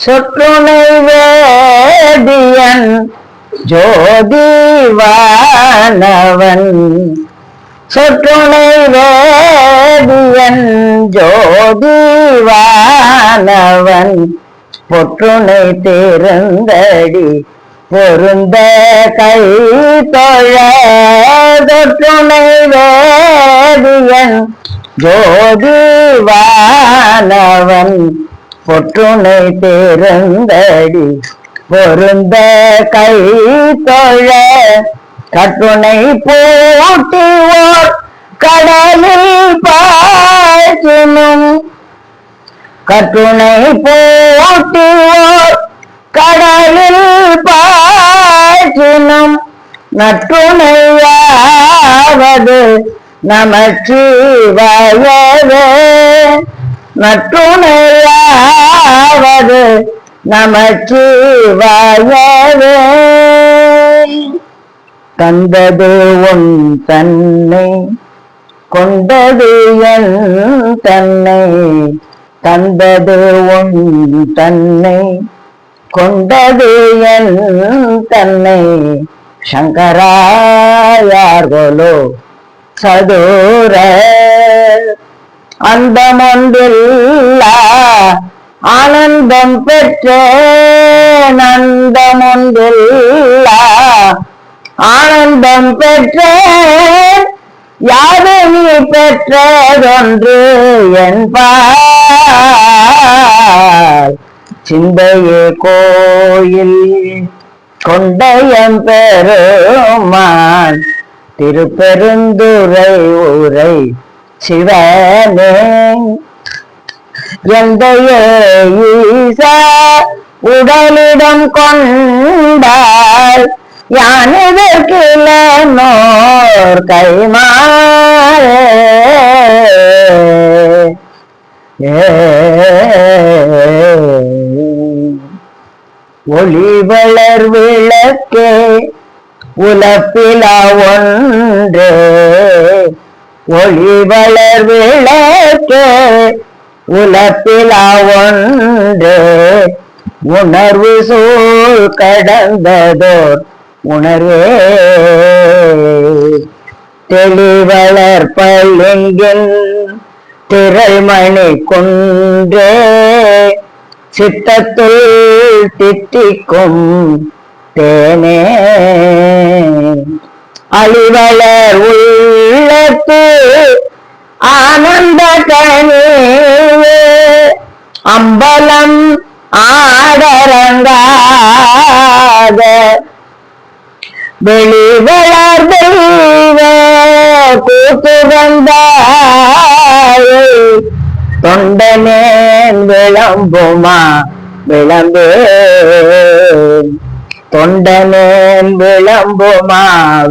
சொற்றுணை வேதியன் ஜோதிவானவன் சொற்றுணை வேதியன் ஜோதிவானவன் பொற்றுணை திறந்தடி பொருந்த கை தொழ சொற்றுணை வேதியன் ஜோதிவானவன் பொற்றுணை திறந்தடி பொருந்த கை தொழ கற்றுணை போட்டி ஓர் கடலில் பாய்ச்சினும் கற்றுணை போட்டி ஓர் கடலில் பாய்ச்சினும் நற்றுணையாவது நமச்சிவாயவே நற்றுணையாவது நமச்சிவாயவே தந்தது உன் தன்னை கொண்டது என் தன்னை தந்தது உன் தன்னை கொண்டது என் தன்னை சங்கராயார்களோ சதுர அந்தமொன்றில்லா ஆனந்தம் பெற்றேன் அந்தமொன்றில்லா ஆனந்தம் பெற்றேன் யாது நீ பெற்றதொன்று என்பார் சிந்தையே கோயில் கொண்டயம் பெருமான் திருப்பெருந்துறை ஊரை சிவனே எந்த ஈசா உடலிடம் கொண்டால் யானதற்கிலனோர் கைமாறே ஒளி வளர் விளக்கே உலப்பிலா ஒன்றே ஒளி வளர் விளக்கே உலப்பிலா ஒன்றே உணர்வு சூழ் கடந்ததோர் உணர்வே தெளிவளர் பள்ளிங்கில் திரைமணி குன்றே சித்தத்துள் தித்திக்கும் தேனே அழிவளர் உள்ளத்து ஆனந்த கனியே அம்பலம் ஆடரங்காத வெளிவளர் தெய்வ கூத்து வந்தாய் தொண்டனேன் விளம்புமா விளம்பே தொண்டனேன் விளம்புமா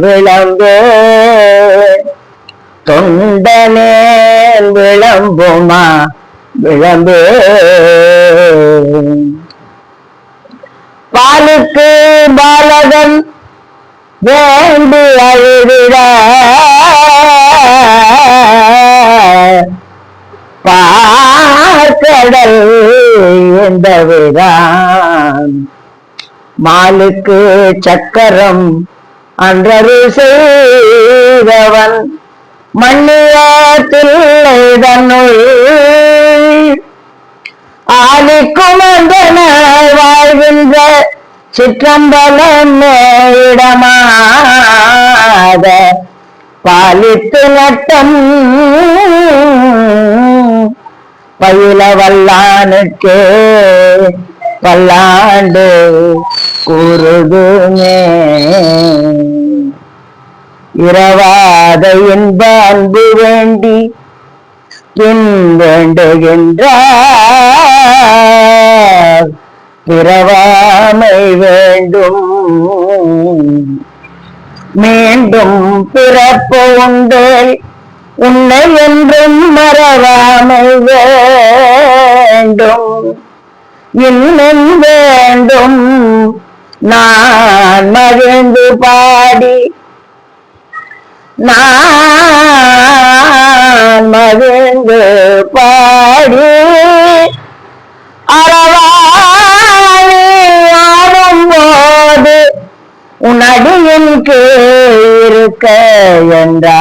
விளம்பே தொண்டனேன் விளம்புமா விளம்பே பாலுக்கு பாலகன் வேண்டி அழுதிட பார்க்கடல் எந்தவிதான் மாலுக்கு சக்கரம் அன்றரு செய்தவன் மண்ணியத்தில்லைதனுள் ஆலிக்கும் அந்தன வாழ்கின்ற சிற்றம்பலம் இடமாக பாலித்து நட்டம் பயில வல்லானுக்கே பல்லாண்டு கூறுதுமே இரவாத இன்ப அன்பு வேண்டி பின் வேண்டுகின்றார் பிறவாமை வேண்டும் மீண்டும் பிறப்பு உண்டு உன்னை என்றும் மறவாமை வேண்டும் இன்னும் வேண்டும் நான் மகிழ்ந்து பாடி நான் மகிழ்ந்து பாடி அறவா கீழ் இருக்க என்றார்.